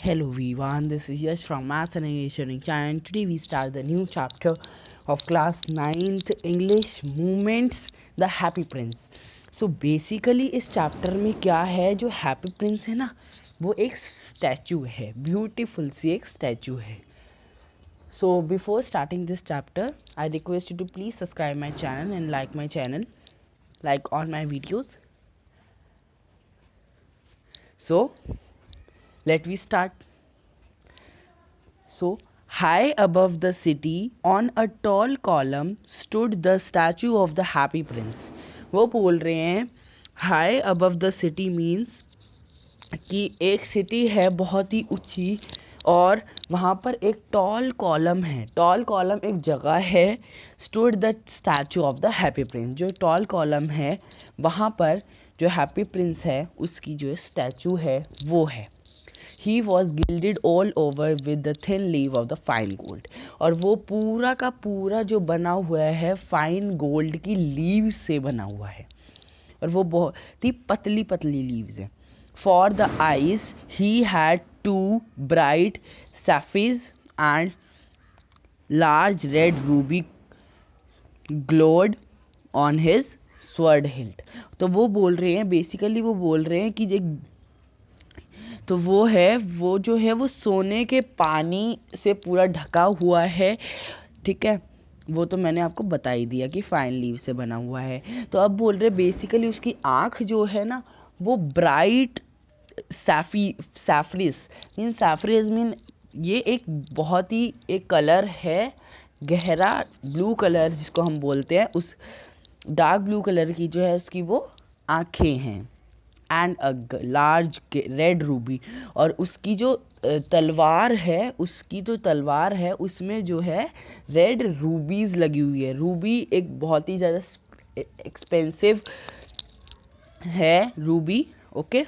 Hello everyone, this is Yash from Maths and English Learning Channel, and today we start the new chapter of class 9th English Movements, The Happy Prince. So basically इस chapter में क्या है, जो happy Prince है ना, वो एक statue है, ब्यूटीफुल सी एक स्टैचू है. So before starting this chapter, I request you to please subscribe my channel and like my channel, like all my videos. So let we start. So, high above the city, on a tall column, stood the statue of the Happy Prince. वो बोल रहे हैं high above the city means कि एक city है बहुत ही ऊंची और वहाँ पर एक टॉल कॉलम है. टॉल कॉलम एक जगह है. Stood the statue of the happy Prince. जो टॉल कॉलम है वहाँ पर जो हैप्पी प्रिंस है उसकी जो स्टैचू है वो है. He was gilded all over with the thin leaf of the fine gold. और वो पूरा का पूरा जो बना हुआ है फाइन गोल्ड की लीव्स से बना हुआ है और वो बहुत ही पतली पतली लीव्स है. For the eyes he had two bright sapphires and large red ruby glowed on his sword hilt. तो वो बोल रहे हैं बेसिकली वो बोल रहे हैं कि तो वो जो है वो सोने के पानी से पूरा ढका हुआ है. ठीक है, वो तो मैंने आपको बता ही दिया कि फाइन लीव से बना हुआ है. तो अब बोल रहे बेसिकली उसकी आँख जो है ना वो ब्राइट सैफरिस मीन ये एक बहुत ही एक कलर है, गहरा ब्लू कलर जिसको हम बोलते हैं. उस डार्क ब्लू कलर की जो है उसकी वो आँखें हैं. And a large red Ruby. और उसकी जो तलवार है उसमें जो है रेड रूबीज लगी हुई है. रूबी एक बहुत ही ज़्यादा एक्सपेंसिव है Ruby. Okay.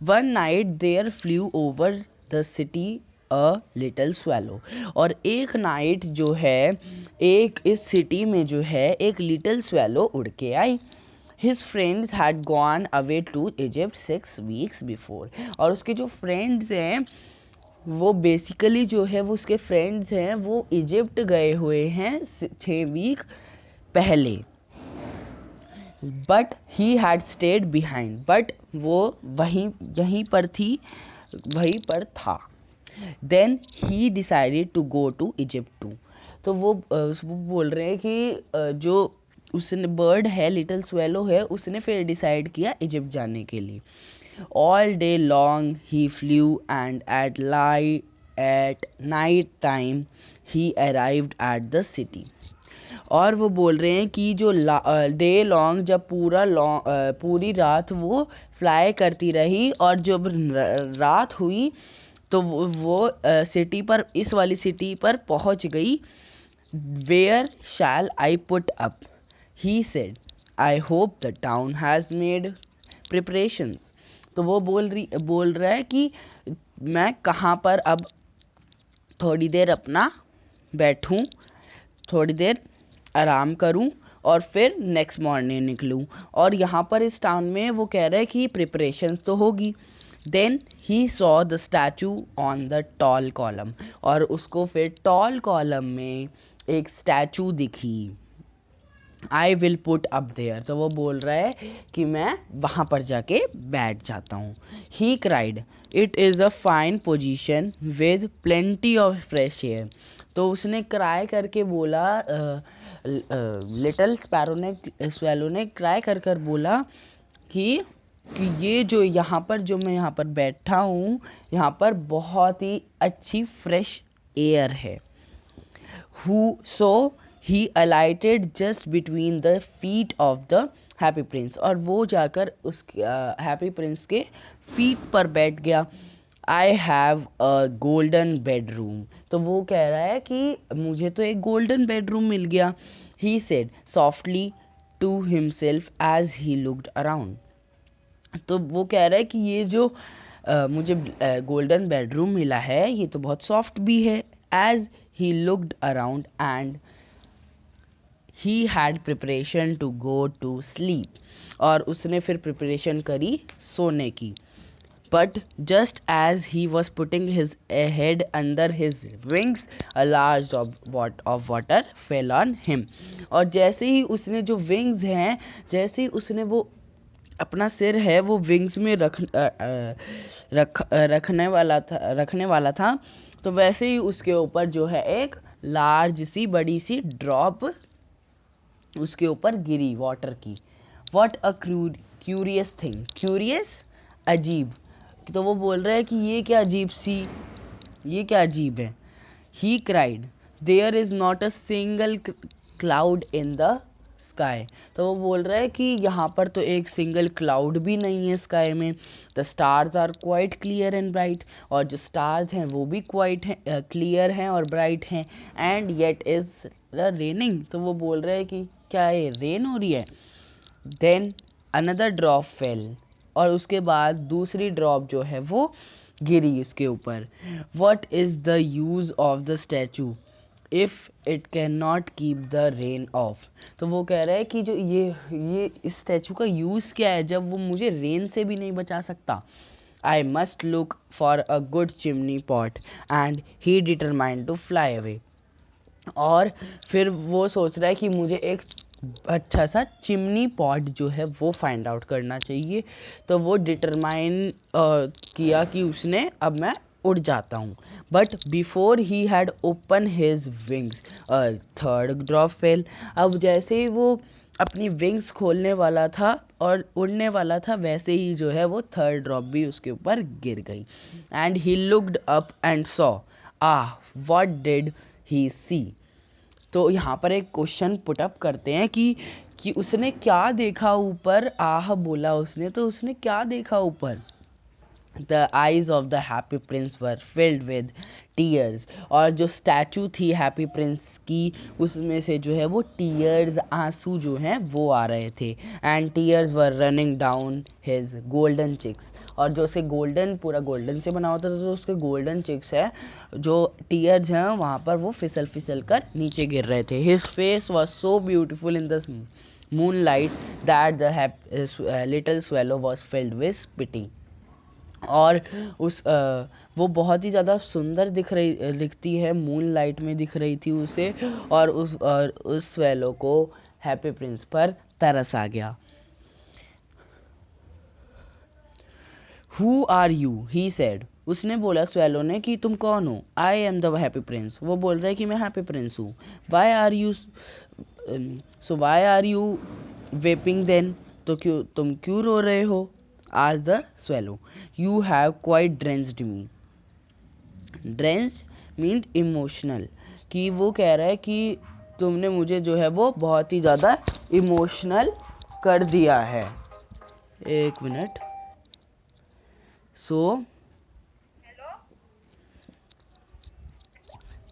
One night there flew over the city a little swallow. और एक नाइट जो है एक इस सिटी में जो है एक लिटिल स्वेलो उड़ के आई. His friends had gone away to Egypt 6 weeks before. और उसके जो फ्रेंड्स हैं वो बेसिकली जो है वो उसके फ्रेंड्स हैं वो इजिप्ट गए हुए हैं 6 वीक पहले. But he had stayed behind. But वो यहीं पर था. Then he decided to go to Egypt too. तो वो बोल रहे हैं कि जो उसने बर्ड है लिटिल स्वेलो है उसने फिर डिसाइड किया इजिप्ट जाने के लिए. All day long he flu and at night time he arrived at the city. और वो बोल रहे हैं कि जो डे लॉन्ग जब पूरी रात वो फ्लाई करती रही और जब रात हुई तो वो सिटी पर इस वाली सिटी पर पहुंच गई. Where shall I put up he said. I hope the town has made preparations. तो वो बोल रहा है कि मैं कहाँ पर अब थोड़ी देर अपना बैठूं, थोड़ी देर आराम करूं और फिर नेक्स्ट मॉर्निंग निकलूं. और यहाँ पर इस टाउन में वो कह रहा है कि प्रिपरेशंस तो होगी. Then he saw the statue on the tall column. और उसको फिर टॉल कॉलम में एक स्टैचू दिखी. I will put up there. तो वो बोल रहा है कि मैं वहाँ पर जाके बैठ जाता हूँ. He cried it is a fine position with plenty of fresh air. तो उसने क्राई करके बोला, लिटिल स्वेलो ने क्राई कर बोला कि ये जो यहाँ पर जो मैं यहाँ पर बैठा हूँ यहाँ पर बहुत ही अच्छी फ्रेश एयर है. He alighted just between the feet of the happy prince. और वो जाकर उस हैप्पी प्रिंस के फीट पर बैठ गया. I have a golden bedroom. तो वो कह रहा है कि मुझे तो एक गोल्डन बेडरूम मिल गया. He said softly to himself as he looked around. तो वो कह रहा है कि ये जो मुझे गोल्डन बेडरूम मिला है ये तो बहुत सॉफ्ट भी है. As he looked around and he had preparation to go to sleep. और उसने फिर प्रिपरेशन करी सोने की. But just as he was putting his head under his wings, a large drop of water fell on him. और जैसे ही उसने जो विंग्स हैं, जैसे ही उसने वो अपना सिर है वो विंग्स में रखने वाला था, तो वैसे ही उसके ऊपर जो है एक लार्ज सी बड़ी सी ड्रॉप उसके ऊपर गिरी वाटर की. What a curious thing. Curious, अजीब. तो वो बोल रहा है कि ये क्या अजीब है. He cried, there is not a single cloud in the sky. तो वो बोल रहा है कि यहाँ पर तो एक सिंगल क्लाउड भी नहीं है स्काई में. The stars are quite clear and bright. और जो स्टार्स हैं वो भी क्वाइट हैं, क्लियर हैं और ब्राइट हैं. And yet is raining. तो वो बोल रहे हैं कि क्या ये रेन हो रही है. Then another drop fell. और उसके बाद दूसरी ड्रॉप जो है वो गिरी उसके ऊपर. What is the use of the statue if it can not keep the rain of. तो वो कह रहा है कि जो ये इस स्टैचू का यूज़ क्या है जब वो मुझे रेन से भी नहीं बचा सकता. I must look for a good chimney pot and he determined to fly away. और फिर वो सोच रहा है कि मुझे एक अच्छा सा चिमनी पॉट जो है वो फाइंड आउट करना चाहिए. तो वो डिटरमाइन किया कि उसने अब मैं उड़ जाता हूँ. But before he had open his wings third drop fail. अब जैसे ही वो अपनी विंग्स खोलने वाला था और उड़ने वाला था, वैसे ही जो है वो थर्ड ड्रॉप भी उसके ऊपर गिर गई. And he looked up and saw, what did he see. तो यहाँ पर एक क्वेश्चन पुट अप करते हैं कि उसने क्या देखा ऊपर. बोला उसने, तो उसने क्या देखा ऊपर. The eyes of the happy Prince were filled with tears. और जो स्टैचू थी हैप्पी प्रिंस की, उसमें से जो है वो टीयर्स, आंसू जो हैं वो आ रहे थे. And tears were running down his golden cheeks. और जो उसके गोल्डन, पूरा गोल्डन से बना होता था, तो उसके गोल्डन चिक्स है, जो टीयर्स हैं वहाँ पर वो फिसल कर नीचे गिर रहे थे. His face was so beautiful in the moonlight that the little swallow was filled with pity. और वो बहुत ही ज़्यादा सुंदर दिखती है, मून लाइट में दिख रही थी उसे. और उस स्वेलो को हैप्पी प्रिंस पर तरस आ गया. Who are you, he said. उसने बोला स्वेलो ने कि तुम कौन हो. I am the happy prince. वो बोल रहा है कि मैं हैप्पी प्रिंस हूँ. Why are you weeping then. तो तुम क्यों रो रहे हो. Asked the swallow. You have quite drenched me. Drenched means emotional. कि वो कह रहा है कि तुमने मुझे जो है वो बहुत ही ज़्यादा इमोशनल कर दिया है. एक मिनट.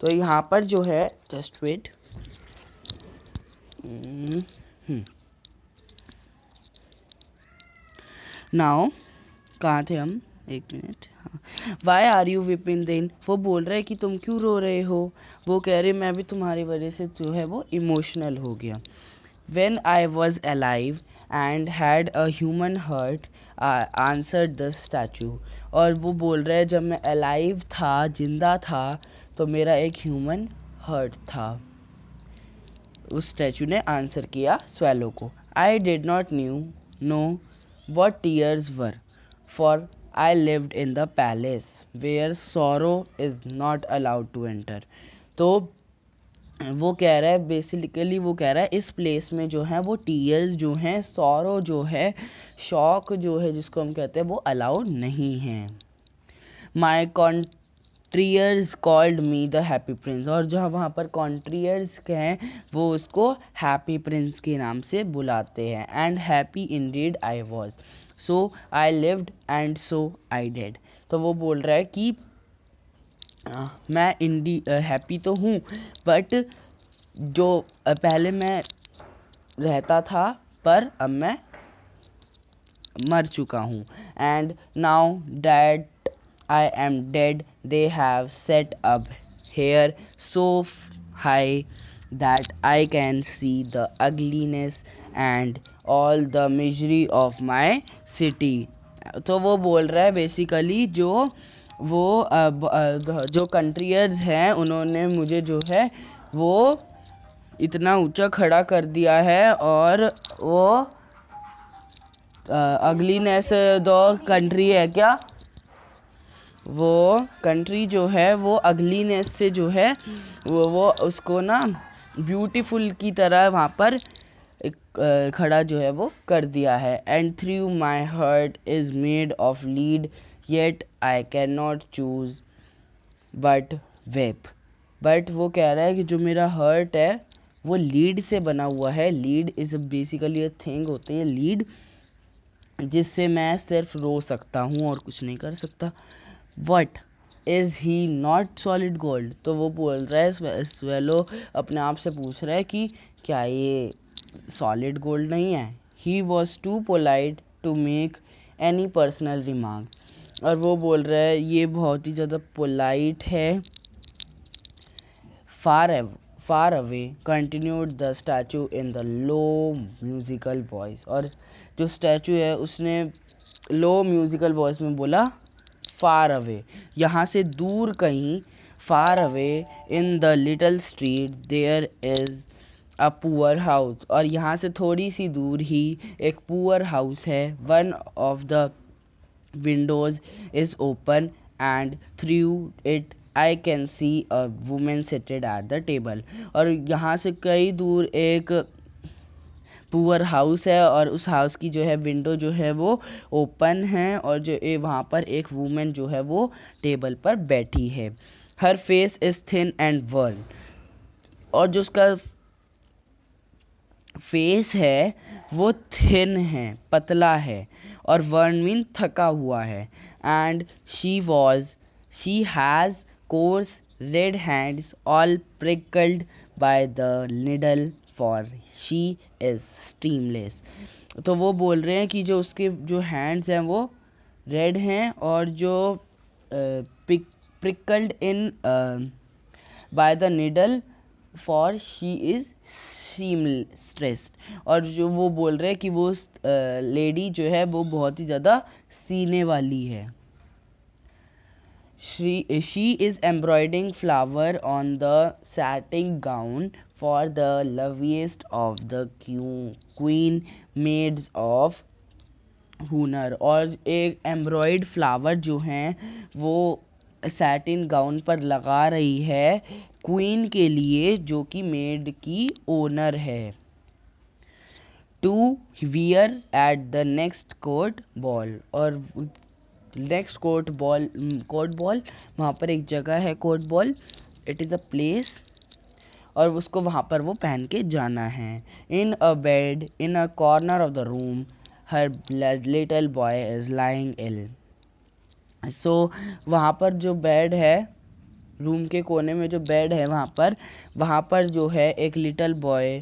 तो यहाँ पर जो है, जस्ट वेट. नाउ कहाँ थे हम. एक मिनट. हाँ. Why are you weeping then. वो बोल रहे कि तुम क्यों रो रहे हो. वो कह रहे मैं भी तुम्हारी वजह से जो है वो इमोशनल हो गया. When I was alive and had a human heart answered the statue. और वो बोल रहे जब मैं अलाइव था, जिंदा था, तो मेरा एक ह्यूमन हर्ट था. उस स्टैचू ने आंसर किया स्वेलो को. I did not know what tears were, for I lived in the palace where sorrow is not allowed to enter. तो वो कह रहा है, बेसिकली वो कह रहा है इस प्लेस में जो है वो टीयर्स जो हैं, सॉरो जो है, शॉक जो है जिसको हम कहते हैं, वो अलाउड नहीं है. My courtiers called me the happy prince. और जो वहाँ पर कॉन्ट्रियर्स हैं वो उसको हैप्पी प्रिंस के नाम से बुलाते हैं. And happy Indeed I was, so I lived and so I did. तो वो बोल रहा है कि मैं हैप्पी तो हूँ, बट जो पहले मैं रहता था पर अब मैं मर चुका हूँ. And now that I am dead, they have set up here so high that I can see the ugliness and all the misery of my city, तो वो बोल रहा है बेसिकली जो कंट्रियर्स हैं उन्होंने मुझे जो है वो इतना ऊंचा खड़ा कर दिया है, और वो अगलीनेस दो कंट्री है क्या, वो कंट्री जो है वो अगलीनेस से जो है वो उसको ना ब्यूटीफुल की तरह वहाँ पर खड़ा जो है वो कर दिया है। And through my heart is made of lead yet I can not choose but weep. But वो कह रहा है कि जो मेरा हर्ट है वो लीड से बना हुआ है। Lead is basically a thing होती है लीड, जिससे मैं सिर्फ रो सकता हूँ और कुछ नहीं कर सकता। What is he not solid gold. तो वो बोल रहा है, स्वेलो अपने आप से पूछ रहा है कि क्या ये सॉलिड गोल्ड नहीं है। He was too polite to make any personal remark. और वो बोल रहा है ये बहुत ही ज़्यादा पोलाइट है। Far away continued the statue in the low musical voice. और जो स्टैचू है उसने लो म्यूजिकल वॉइस में बोला फार अवे, यहाँ से दूर कहीं। Far away in the little street there is a poor house. और यहाँ से थोड़ी सी दूर ही एक पुअर हाउस है। One of the windows is open and through it I can see a woman seated at the table. और यहाँ से कई दूर एक पुअर हाउस है और उस हाउस की जो है विंडो जो है वो ओपन है, और जो वहाँ पर एक वुमेन जो है वो टेबल पर बैठी है। हर फेस इज़ थिन एंड वर्न। और जो उसका फेस है वो थिन है, पतला है, और वर्न मीन थका हुआ है। And she has coarse red hands all pricked by the needle for she is seamstress. तो वो बोल रहे हैं कि जो उसके जो हैंड्स हैं वो रेड हैं, और जो pricked in by the needle for she is stressed. और जो वो बोल रहे हैं कि वो लेडी जो है वो बहुत ही ज़्यादा सीने वाली है। She is embroidering flower on the satin gown for the loveliest of the queen maids of हुनर। और एक एम्ब्रॉयड फ्लावर जो हैं वो सैटिन गाउन पर लगा रही है क्वीन के लिए, जो कि मेड की ओनर है। To wear at the next court ball. और नेक्स्ट कोर्ट बॉल वहाँ पर एक जगह है court ball, it is a place, और उसको वहाँ पर वो पहन के जाना है। In a bed in a corner of the room her little boy is lying ill. So वहाँ पर जो बेड है, रूम के कोने में जो बेड है वहाँ पर जो है एक लिटिल बॉय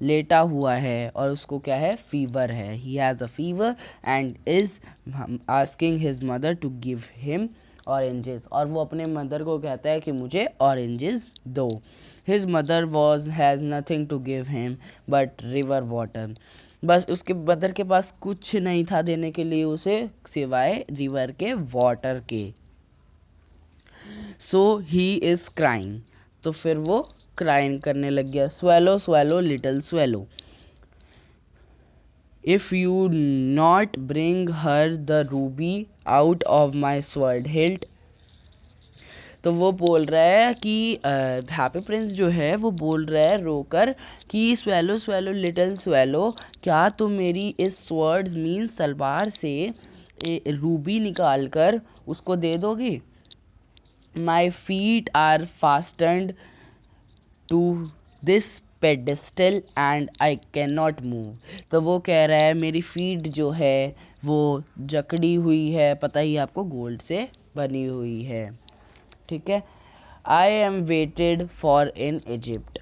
लेटा हुआ है, और उसको क्या है, फीवर है। He has a fever and is asking his mother to give him oranges. और वो अपने मदर को कहता है कि मुझे ऑरेंजेस दो। His mother has nothing to give him but river water. बस उसके मदर के पास कुछ नहीं था देने के लिए उसे सिवाय रिवर के वाटर के। सो ही इज़ क्राइंग। तो फिर वो क्राइंग करने लग गया। Swallow swallow little swallow, if you not bring her the Ruby out of my sword hilt. तो वो बोल रहा है कि हैप्पी प्रिंस जो है वो बोल रहा है रोकर कि स्वेलो स्वेलो लिटिल स्वेलो, क्या तुम मेरी इस स्वर्ड्स मीन्स तलवार से रूबी निकाल कर उसको दे दोगे। My feet are fastened to this pedestal and I can not move. तो वो कह रहा है मेरी फीट जो है वो जकड़ी हुई है, पता ही आपको गोल्ड से बनी हुई है, ठीक है। I M waited for in Egypt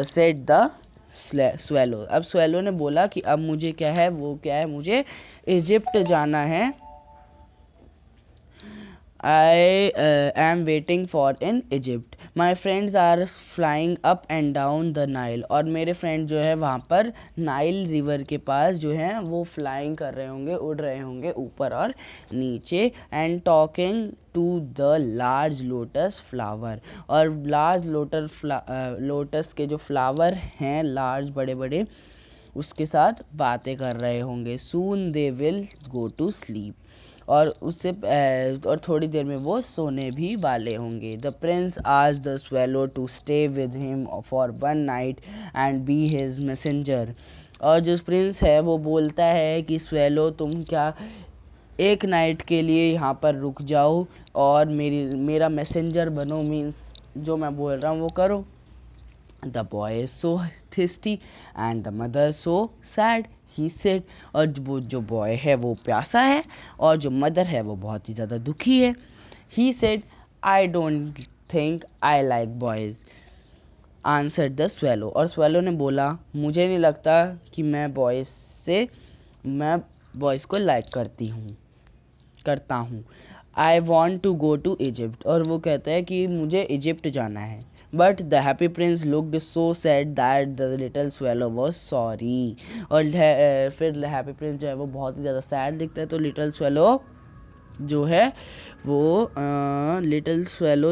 said the swallow. अब स्वेलो ने बोला कि अब मुझे क्या है, वो क्या है, मुझे इजिप्ट जाना है। I am waiting for in Egypt, my friends are flying up and down the Nile, और मेरे फ्रेंड जो है वहाँ पर नाइल रिवर के पास जो है वो फ्लाइंग कर रहे होंगे, उड़ रहे होंगे ऊपर और नीचे, and talking to the large lotus flower, और लार्ज लोटस के जो फ्लावर हैं लार्ज बड़े बड़े उसके साथ बातें कर रहे होंगे। Soon they will go to sleep, और उससे और थोड़ी देर में वो सोने भी वाले होंगे। द प्रिंस आज the swallow to stay with him for one night and be his messenger, और जो प्रिंस है वो बोलता है कि स्वेलो तुम क्या एक नाइट के लिए यहाँ पर रुक जाओ और मेरा मैसेंजर बनो, मीन्स जो मैं बोल रहा हूँ वो करो। The boy is so thirsty and the mother so sad, he said, और वो जो बॉय है वो प्यासा है और जो मदर है वो बहुत ही ज़्यादा दुखी है। He said I don't think I like boys answered the swallow, और स्वेलो ने बोला मुझे नहीं लगता कि मैं बॉयज़ को लाइक करता हूँ। I want to go to Egypt, और वो कहता है कि मुझे इजिप्ट जाना है। But the happy prince looked so sad that the little swallow was sorry, और फिर हैप्पी प्रिंस जो है वो बहुत ही ज़्यादा सैड दिखता है, तो लिटिल स्वेलो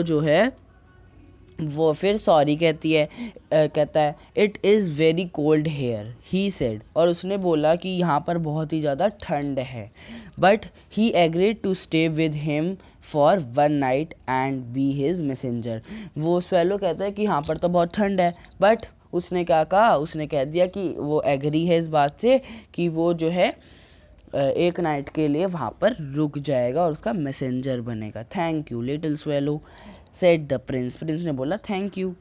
जो है वो फिर सॉरी कहता है it is very cold here, he said, और उसने बोला कि यहाँ पर बहुत ही ज़्यादा ठंड है। But he agreed to stay with him for one night and be his messenger, वो स्वेलो कहता है कि यहाँ पर तो बहुत ठंड है, बट उसने क्या कहा, उसने कह दिया कि वो एग्री है इस बात से कि वो जो है एक नाइट के लिए वहाँ पर रुक जाएगा और उसका मैसेंजर बनेगा। Thank you little swallow said the prince, prince ने बोला thank you.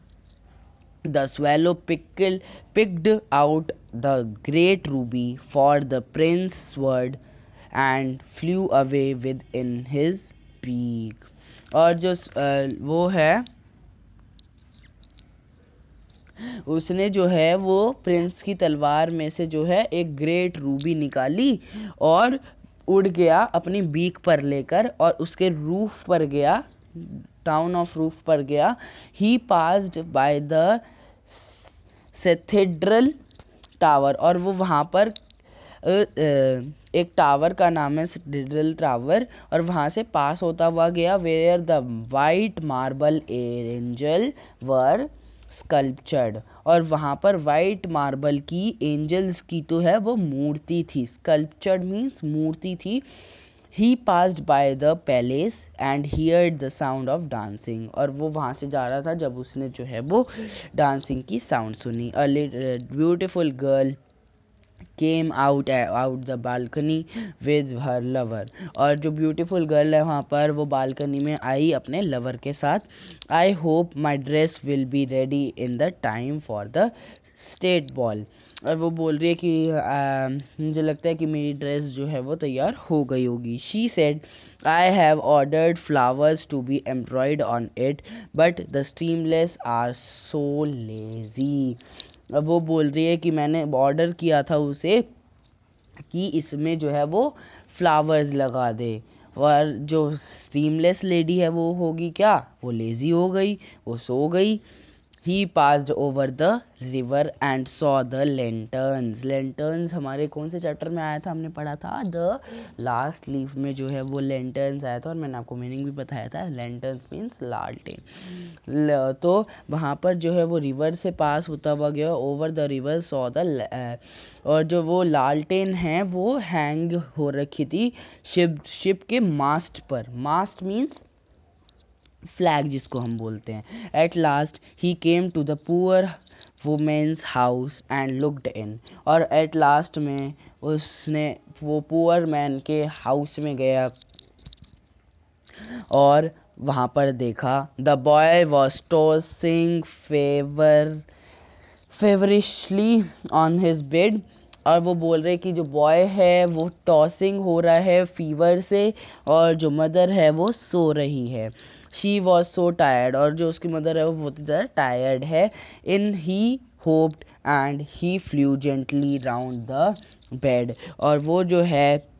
The swallow picked out the great ruby for the prince's sword and flew away with in his beak, और जो वो है उसने जो है वो प्रिंस की तलवार में से जो है एक ग्रेट रूबी निकाली और उड़ गया अपनी बीक पर लेकर और उसके रूफ पर गया, टाउन ऑफ रूफ पर गया। He passed by the cathedral tower, और वो वहाँ पर एक टावर का नाम है कैथेड्रल टावर, और वहाँ से पास होता हुआ गया। Where the white marble angel were sculptured, और वहाँ पर वाइट मार्बल की एंजल्स की तो है वो मूर्ति थी, स्कल्पचर्ड मीन्स मूर्ति थी। He passed by the palace and heard the sound of dancing, और वो वहाँ से जा रहा था जब उसने जो है वो डांसिंग की साउंड सुनी। A beautiful girl came out the balcony with her lover, और जो ब्यूटीफुल गर्ल है वहाँ पर वो बालकनी में आई अपने लवर के साथ। I hope my dress will be ready in the time for the state ball, और वो बोल रही है कि मुझे लगता है कि मेरी ड्रेस जो है वो तैयार हो गई होगी। She said I have ordered flowers to be embroidered on it but the seamstresses are so lazy, अब वो बोल रही है कि मैंने ऑर्डर किया था उसे कि इसमें जो है वो फ्लावर्स लगा दे, और जो स्ट्रीमलेस लेडी है वो होगी क्या, वो लेज़ी हो गई, वो सो गई। He passed over the river and saw the lanterns. Lanterns हमारे कौन से चैप्टर में आया था, हमने पढ़ा था द लास्ट लीफ में जो है वो lanterns आया था, और मैंने आपको मीनिंग भी बताया था। lanterns मीन्स लालटेन। तो वहाँ पर जो है वो रिवर से पास होता हुआ गया, over the river saw the, और जो वो लालटेन है वो हैंग हो रखी थी शिप के मास्ट पर। मास्ट मीन्स फ्लैग जिसको हम बोलते हैं। At last he came to the poor woman's house and looked in, और एट लास्ट में उसने वो पुअर मैन के हाउस में गया और वहाँ पर देखा। The boy was tossing feverishly on his bed, और वो बोल रहे कि जो बॉय है वो टॉसिंग हो रहा है फीवर से, और जो मदर है वो सो रही है। शी वॉज सो टायर्ड, और जो उसकी मदर है वो बहुत ही ज़्यादा टायर्ड है। In he hopped and he flew gently round the bed, और वो जो है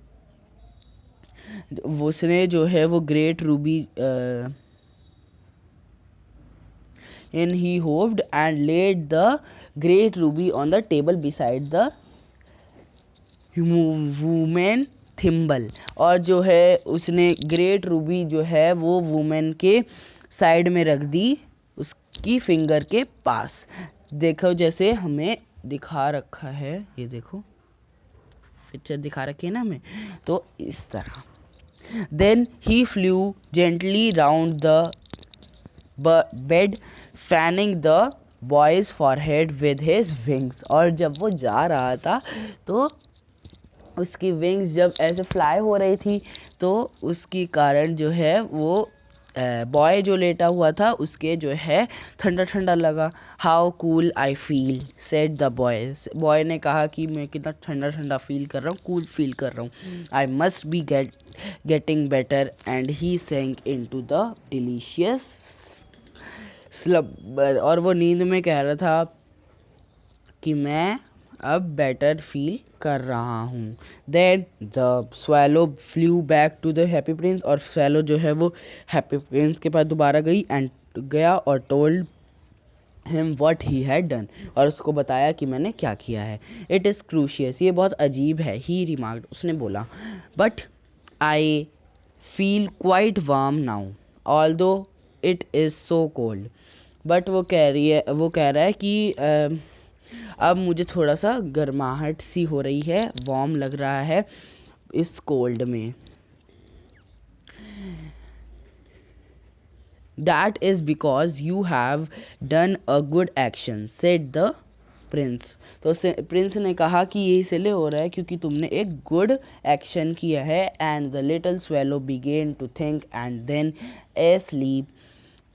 उसने जो है वो great ruby and he hopped and laid the great ruby on the table beside the women thimble. और जो है उसने ग्रेट रूबी जो है वो वुमेन के साइड में रख दी, उसकी फिंगर के पास। देखो जैसे हमें दिखा रखा है, ये देखो पिक्चर दिखा रखी है ना हमें, तो इस तरह। Then he flew gently round the bed fanning the boy's forehead with his wings. और जब वो जा रहा था तो उसकी विंग्स जब ऐसे फ्लाई हो रही थी तो उसकी कारण जो है वो बॉय जो लेटा हुआ था उसके जो है ठंडा ठंडा लगा। How cool I feel said the boy. Boy ने कहा कि मैं कितना ठंडा ठंडा फील कर रहा हूँ, कूल फील कर रहा हूँ। I must be getting better and he sank into the delicious slumber. और वो नींद में कह रहा था कि मैं अब बेटर फील कर रहा हूँ। Then the swallow flew back to the happy prince. और स्वैलो जो है वो हैप्पी प्रिंस के पास दोबारा गया और told him what he had done. और उसको बताया कि मैंने क्या किया है। इट इज़ क्रूशियस, ये बहुत अजीब है। ही रिमार्क्ड, उसने बोला। But I feel quite warm now although it is so cold. But वो कह रहा है कि अब मुझे थोड़ा सा गर्माहट सी हो रही है, वार्म लग रहा है इस कोल्ड में। That is because you have done a good action, said the prince। तो प्रिंस ने कहा कि ये इसलिए हो रहा है क्योंकि तुमने एक गुड एक्शन किया है। And the little swallow began to think and then asleep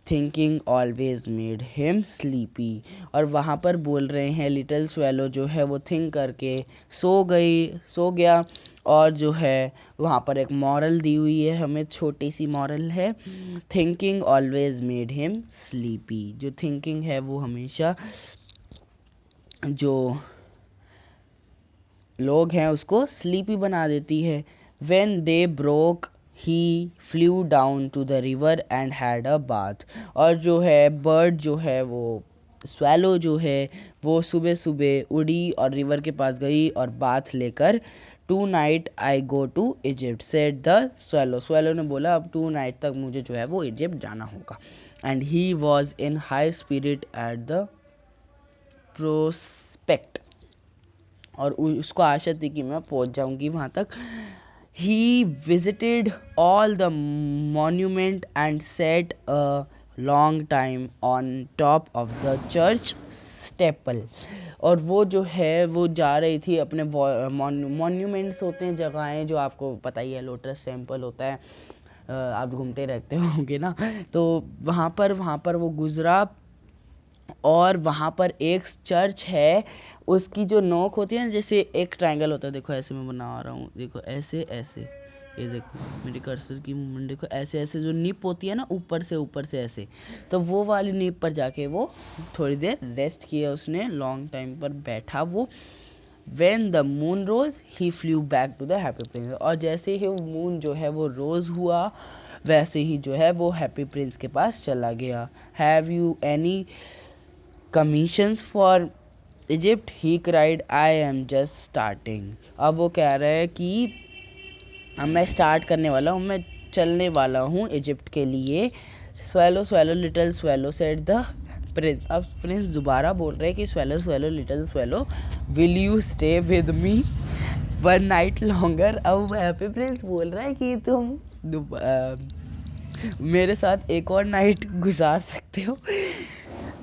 thinking always made him sleepy. और वहाँ पर बोल रहे हैं लिटिल स्वेलो जो है वो थिंक करके सो गया। और जो है वहाँ पर एक मॉरल दी हुई है हमें, छोटी सी मॉरल है। Thinking always made him sleepy. जो थिंकिंग है वो हमेशा जो लोग हैं उसको स्लीपी बना देती है। When day broke he flew down to the river and had a bath. और जो है बर्ड जो है वो स्वैलो जो है वो सुबह सुबह उड़ी और रिवर के पास गई और बाथ लेकर। Tonight I go to Egypt said the swallow. Swallow ने बोला अब 2 नाइट तक मुझे जो है वो इजिप्ट जाना होगा। And he was in high spirit at the prospect. और उसको आशा थी कि मैं पहुंच जाऊंगी वहाँ तक। He visited all the monument and set a long time on top of the church staple. और वो जो है वो जा रही थी अपने मॉन्यूमेंट्स होते हैं जगहें जो आपको पता ही है, लोटस टेम्पल होता है, आप घूमते रहते होंगे ना, तो वहाँ पर वो गुजरा। और वहाँ पर एक चर्च है, उसकी जो नोक होती है ना, जैसे एक ट्रायंगल होता है, देखो ऐसे मैं बना रहा हूँ, देखो ऐसे ऐसे, ये देखो मेरी कर्सर की मूवमेंट देखो, ऐसे ऐसे जो निप होती है ना ऊपर से ऐसे, तो वो वाली निप पर जाके वो थोड़ी देर रेस्ट किया उसने, लॉन्ग टाइम पर बैठा वो। When the moon rose, he flew back to the happy prince। और जैसे ही मून जो है वो रोज हुआ वैसे ही जो है वो हैप्पी प्रिंस के पास चला गया। Have you any commissions for Egypt? He cried, I am just starting। अब वो कह रहा है कि अब मैं स्टार्ट करने वाला हूँ, मैं चलने वाला हूँ इजिप्ट के लिए। Swallow swallow little swallow said the prince. अब प्रिंस दोबारा बोल रहे हैं कि swallow swallow little swallow will you stay with me 1 night longer. अब हैप्पी प्रिंस बोल रहा है कि तुम मेरे साथ एक और नाइट गुजार सकते हो।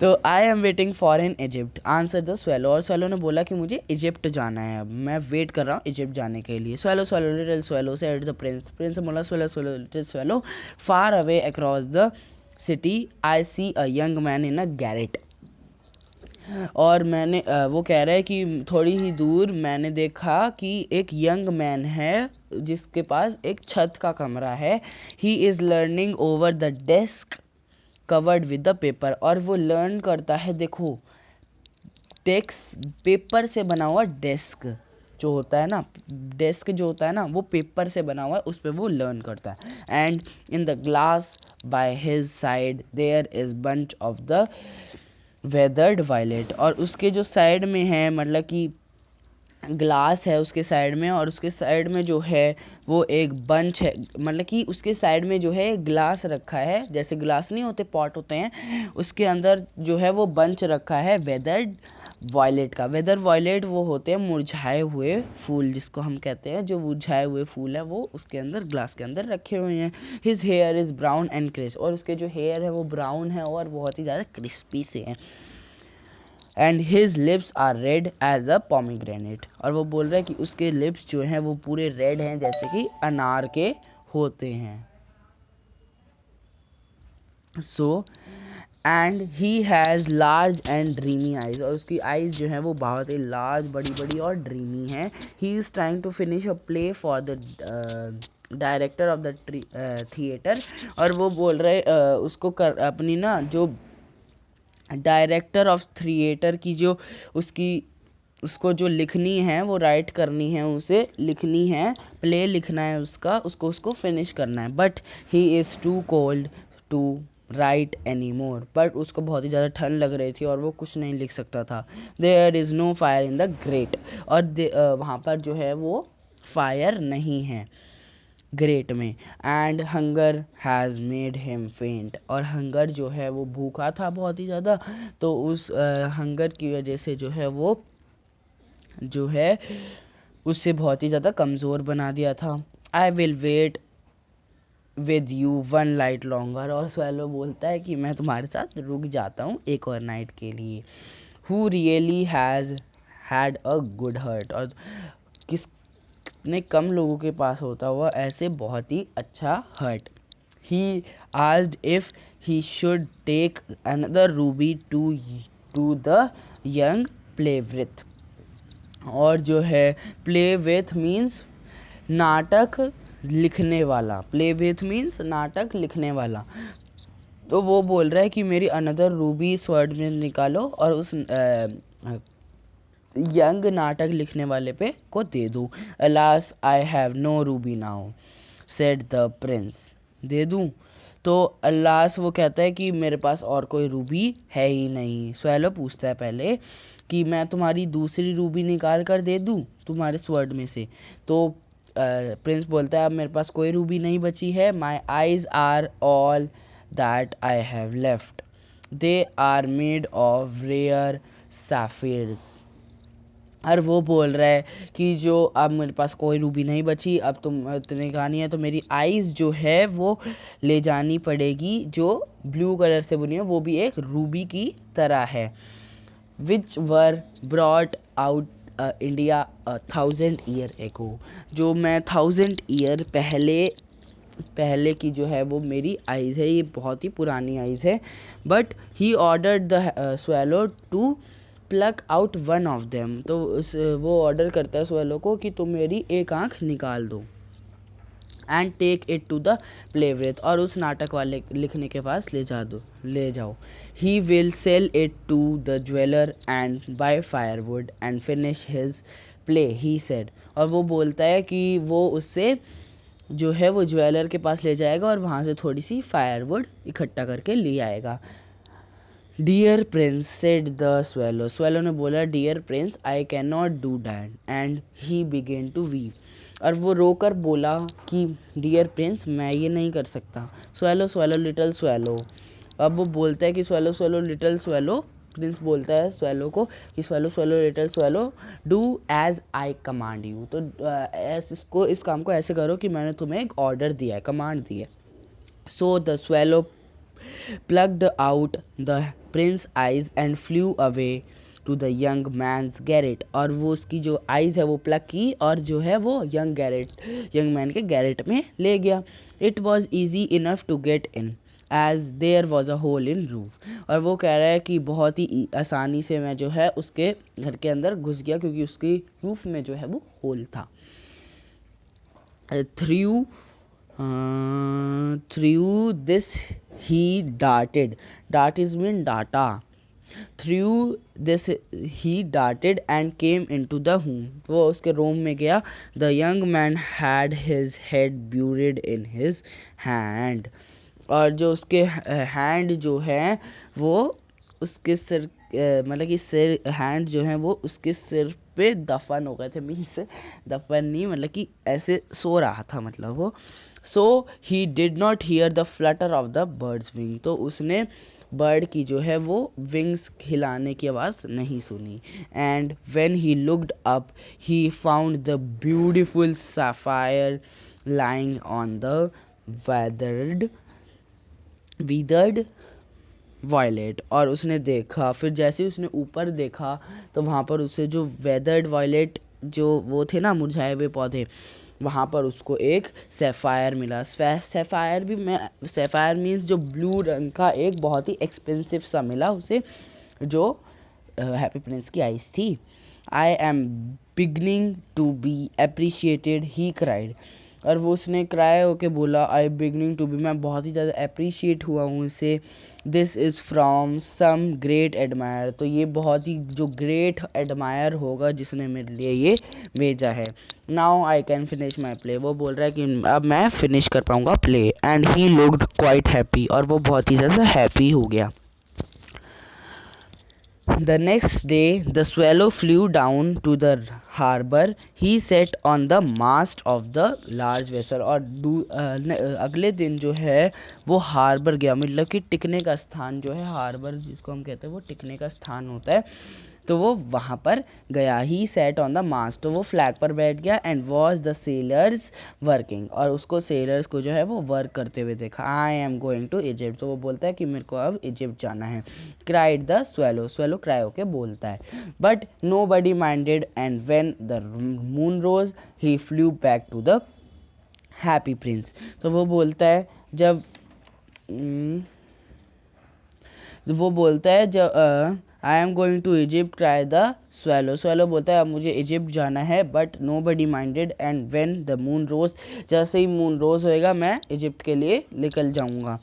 तो आई am waiting for in Egypt answer the swallow. और स्वैलो ने बोला कि मुझे इजिप्ट जाना है, अब मैं वेट कर रहा हूँ इजिप्ट जाने के लिए। Swallow swallow little swallow said the prince. Prince बोला swallow swallow little swallow far away across the city I see a young man in a garret. और मैंने वो कह रहा है कि थोड़ी ही दूर मैंने देखा कि एक यंग मैन है जिसके पास एक छत का कमरा है। He is learning over the desk covered with the paper. और वो लर्न करता है, देखो डेस्क पेपर से बना हुआ डेस्क जो होता है ना, डेस्क जो होता है ना, वो पेपर से बना हुआ है, उस पर वो लर्न करता है। And in the glass by his side there is bunch of the withered violet, और उसके जो साइड में है, मतलब कि ग्लास है उसके साइड में, और उसके साइड में जो है वो एक बंच है, मतलब कि उसके साइड में जो है ग्लास रखा है, जैसे ग्लास नहीं होते, पॉट होते हैं, उसके अंदर जो है वो बंच रखा है वेदर्ड वॉयलेट का। वेदर वॉयलेट वो होते हैं मुरझाए हुए फूल, जिसको हम कहते हैं, जो मुरझाए हुए फूल है वो उसके अंदर, ग्लास के अंदर रखे हुए हैं। His here is brown and crisp, और उसके जो हेयर है वो ब्राउन है और बहुत ही ज़्यादा क्रिस्पी से हैं। And his lips are red as a pomegranate, और वो बोल रहा है कि उसके लिप्स जो हैं वो पूरे रेड हैं, जैसे कि अनार के होते हैं। So and he has large and dreamy eyes, और उसकी आइज जो है वो बहुत ही लार्ज, बड़ी बड़ी और ड्रीमी है। He is trying to finish a play for the director of the theatre, और वो बोल रहे उसको कर अपनी ना, जो डायरेक्टर ऑफ थिएटर की जो उसको जो लिखनी है, वो राइट करनी है, उसे लिखनी है, प्ले लिखना है उसको फिनिश करना है। But he is too cold to write any more, but उसको बहुत ही ज़्यादा ठंड लग रही थी और वो कुछ नहीं लिख सकता था। There is no fire in the grate, और वहाँ पर जो है वो फायर नहीं है ग्रेट में। And hunger has made him फेंट, और हंगर जो है वो भूखा था बहुत ही ज़्यादा, तो उस हंगर की वजह से जो है वो जो है उससे बहुत ही ज़्यादा कमज़ोर बना दिया था। I will wait with you one night longer, और स्वैलो बोलता है कि मैं तुम्हारे साथ रुक जाता हूँ एक और नाइट के लिए। Who really has had a good heart, और कितने कम लोगों के पास होता हुआ ऐसे बहुत ही अच्छा heart. He asked if he should take another ruby to the young play with, और जो है प्ले विथ मीन्स नाटक लिखने वाला, प्ले विथ मीन्स नाटक लिखने वाला। तो वो बोल रहा है कि मेरी अनदर रूबी स्वर्ड में निकालो और उस यंग नाटक लिखने वाले पे को दे दूँ। Alas I have no ruby now said the prince, दे दूँ? तो अल्लास वो कहता है कि मेरे पास और कोई रूबी है ही नहीं। स्वैलो पूछता है पहले कि मैं तुम्हारी दूसरी रूबी निकाल कर दे दूँ तुम्हारे स्वर्ड में से, तो प्रिंस बोलता है अब मेरे पास कोई रूबी नहीं बची है। My eyes are all that I have left, they are made of rare sapphires, और वो बोल रहा है कि जो अब मेरे पास कोई रूबी नहीं बची, अब तुम्हें कहानी है, तो मेरी आइज़ जो है वो ले जानी पड़ेगी, जो ब्लू कलर से बनी है, वो भी एक रूबी की तरह है। Which were brought out India 1000 year ago, जो मैं 1000 ईयर पहले की जो है वो मेरी आइज़ है, ये बहुत ही पुरानी आइज़ है। But he ordered the swallow to pluck out one of them, तो वो ऑर्डर करता है स्वैलो को कि तुम मेरी एक आंख निकाल दो। And take it to the play with, और उस नाटक वाले लिखने के पास ले जाओ। He will sell it to the jeweller and buy firewood and finish his play, he said, और वो बोलता है कि वो उससे जो है वो ज्वेलर के पास ले जाएगा और वहाँ से थोड़ी सी फायरवुड इकट्ठा करके ले आएगा। Dear prince said the swallow, swallow ने बोला dear prince I can not do that, and he began to weep, और वो रोकर बोला कि डियर प्रिंस मैं ये नहीं कर सकता। स्वैलो स्वैलो लिटिल स्वैलो, अब वो बोलता है कि swallow swallow little swallow, prince बोलता है स्वैलो को कि swallow swallow little swallow do as I command you, तो इस काम को ऐसे करो कि मैंने तुम्हें एक ऑर्डर दिया है, कमांड दी है। So the swallow plucked out the prince's eyes and flew away to the young man's garret, और वो उसकी जो आइज़ है वो प्लग की और जो है वो यंग मैन के गैरेट में ले गया। It was easy enough to get in as there was a hole in roof, और वो कह रहा है कि बहुत ही आसानी से मैं जो है उसके घर के अंदर घुस गया क्योंकि उसकी रूफ में जो है वो होल था। Through this he darted, dart is mean डाटा, Through this he darted and came into the room. वो उसके रूम में गया. The young man had his head buried in his hand. और जो उसके हैंड जो है वो उसके सिर मतलब कि सिर हैंड जो है वो उसके सिर पे दफन हो गए थे. मीन्स दफन नहीं, मतलब कि ऐसे सो रहा था मतलब वो. So he did not hear the flutter of the bird's wing. तो उसने बर्ड की जो है वो विंग्स हिलाने की आवाज़ नहीं सुनी. And when he looked up he found the beautiful sapphire lying on the withered violet. और उसने देखा, फिर जैसे उसने ऊपर देखा तो वहाँ पर उसे जो वेदर्ड वॉयलेट जो वो थे ना मुरझाए हुए पौधे, वहाँ पर उसको एक सैफायर मिला. सैफायर मीन्स जो ब्लू रंग का एक बहुत ही एक्सपेंसिव सा मिला उसे, जो हैप्पी प्रिंस की आइस थी. I am beginning to be appreciated he cried. और वो उसने क्राई होके बोला, आई बिगनिंग टू बी, मैं बहुत ही ज़्यादा अप्रिशिएट हुआ हूँ इसे. This is from some great admirer. तो ये बहुत ही जो ग्रेट एडमायर होगा जिसने मेरे लिए ये भेजा है. Now I can finish my play. वो बोल रहा है कि अब मैं फिनिश कर पाऊँगा play. And he looked quite happy. और वो बहुत ही ज़्यादा हैप्पी हो गया. The next day, the swallow flew down to the harbor. He sat on the mast of the large vessel. और अगले दिन जो है वो हार्बर गया, मतलब कि टिकने का स्थान जो है, हार्बर जिसको हम कहते हैं वो टिकने का स्थान होता है. तो वो वहाँ पर गया. ही सेट ऑन द मास्ट. तो वो फ्लैग पर बैठ गया. And was the sellers working. और उसको सेलर्स को जो है वो वर्क करते हुए देखा. I am going to Egypt. तो वो बोलता है कि मेरे को अब इजिप्ट जाना है. Cried the swallow. Swallow cry होके बोलता है. But nobody minded. And when the moon rose he flew back to the happy prince. तो वो बोलता है जब I am going to Egypt cried the swallow. Swallow बोलता है अब मुझे इजिप्ट जाना है. But nobody minded. And when the moon rose, जैसे ही मून रोज होएगा मैं इजिप्ट के लिए निकल जाऊंगा.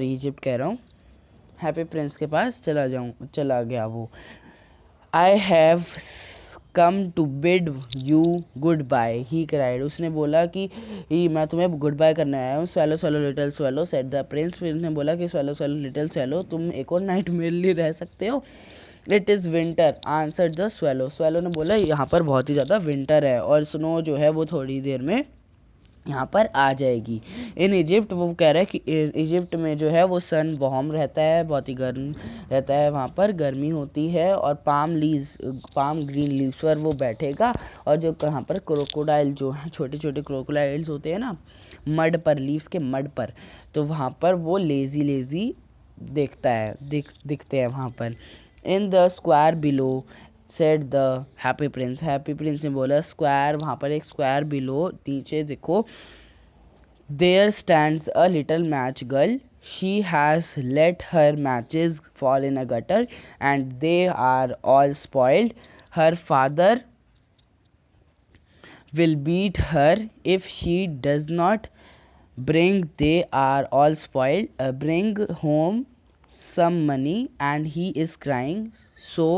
इजिप्ट कह रहा हूँ, हैप्पी प्रिंस के पास चला गया वो. I have come to bid you goodbye he cried. उसने बोला कि मैं तुम्हें गुड बाय करने आया हूँ. Swallow swallow little swallow said the prince. Prince ने बोला कि स्वेलो स्वेलो लिटिल स्वेलो, तुम एक और नाइट मेरे लिए रह सकते हो. It is winter answered the swallow. Swallow ने बोला यहाँ पर बहुत ही ज़्यादा विंटर है और स्नो जो है वो थोड़ी देर में यहाँ पर आ जाएगी. इन इजिप्ट, वो कह रहा है कि इजिप्ट में जो है वो सन वार्म रहता है, बहुत ही गर्म रहता है, वहाँ पर गर्मी होती है. और पाम ग्रीन लीव्स पर वो बैठेगा. और जो कहाँ पर क्रोकोडाइल जो है, छोटे छोटे क्रोकोडाइल्स होते हैं ना मड पर, लीव्स के मड पर, तो वहाँ पर वो लेजी दिखते हैं वहाँ पर. In the square below said the happy Prince. Happy Prince ने बोला स्क्वायर, वहाँ पर एक स्क्वायर बिलो नीचे देखो. There stands a little match girl. She has let her matches fall in a gutter and they are all spoiled. Her father will beat her if she does not they are all spoiled, bring home some money and he is crying so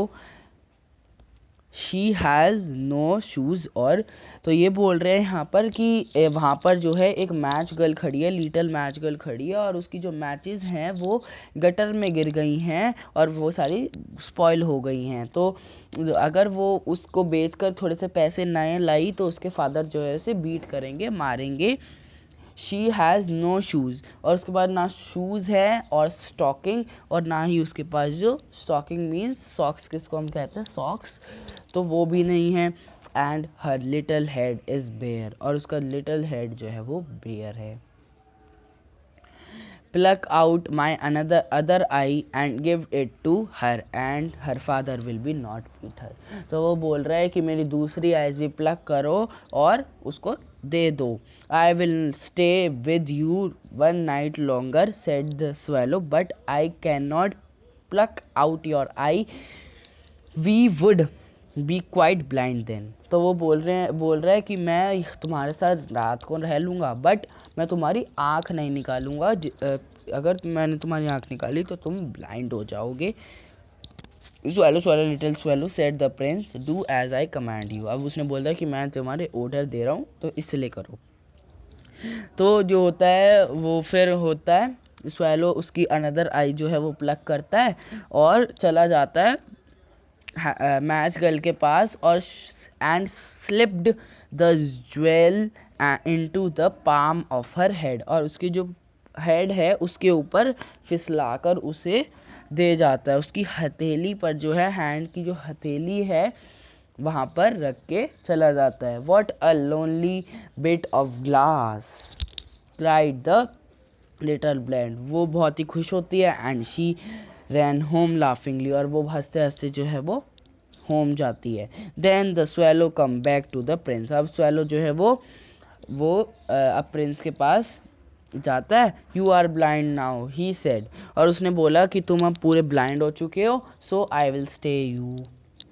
she has no shoes. और तो ये बोल रहे हैं यहाँ पर कि वहाँ पर जो है एक मैच गर्ल खड़ी है, लिटिल मैच गर्ल खड़ी है, और उसकी जो मैचेस हैं वो गटर में गिर गई हैं और वो सारी स्पॉइल हो गई हैं. तो अगर वो उसको बेचकर थोड़े से पैसे नए लाई तो उसके फादर जो है उसे बीट करेंगे, मारेंगे. She has no shoes. और उसके बाद ना शूज़ है और स्टॉकिंग, और ना ही उसके पास जो स्टॉकिंग मीन्स सॉक्स, किसको हम कहते हैं सॉक्स, तो वो भी नहीं है. And her little head is bare. और उसका लिटिल हेड जो है वो बेयर है. pluck out my other eye and give it to her and her father will be not beat her. तो वो बोल रहा है कि मेरी दूसरी आइज भी प्लक करो और उसको दे दो. I will stay with you one night longer said the swallow, but I cannot pluck out your eye. We would be quite blind then. तो वो बोल रहा है कि मैं तुम्हारे साथ रात को रह लूँगा, बट मैं तुम्हारी आँख नहीं निकालूंगा। अगर मैंने तुम्हारी आँख निकाली तो तुम ब्लाइंड हो जाओगे। swallow swallow little swallow said the prince, do as I command you। अब उसने बोला कि मैं तुम्हारे ऑर्डर दे रहा हूँ तो इसलिए करो। तो जो होता है वो फिर होता है, स्वैलो उसकी अनदर आई जो है वो प्लग करता है और चला जाता है मैच गर्ल के पास और and slipped the jewel into the palm of her head. और उसकी जो हेड है उसके ऊपर फिसलाकर उसे दे जाता है, उसकी हथेली पर जो है, हैंड की जो हथेली है वहाँ पर रख के चला जाता है। What a lonely bit of glass cried the little blind. वो बहुत ही खुश होती है एंड शी रैन होम लाफिंगली। और वो हंसते हंसते जो है वो होम जाती है। Then the swallow came back to the prince. अब स्वेलो जो है वो अब प्रिंस के पास जाता है। You are blind now he said. और उसने बोला कि तुम अब पूरे ब्लाइंड हो चुके हो, so I will stay you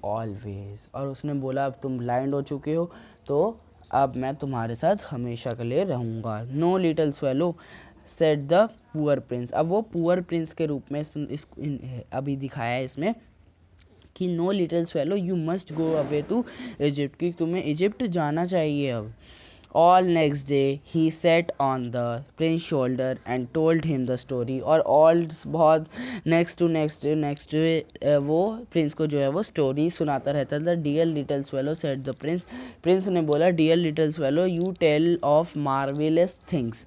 always. और उसने बोला अब तुम ब्लाइंड हो चुके हो तो अब मैं तुम्हारे साथ हमेशा के लिए रहूँगा। No little swallow said the poor Prince. अब वो पुअर प्रिंस के रूप में अभी दिखाया है इसमें कि no little swallow you must go away to Egypt, कि तुम्हें इजिप्ट जाना चाहिए अब। All next day he sat on the prince shoulder and told him the story. और ऑल बहुत नेक्स्ट डे वो प्रिंस को जो है वो स्टोरी सुनाता रहता था। Dear little swallow said the prince. Prince ने बोला dear little swallow you tell of marvellous things.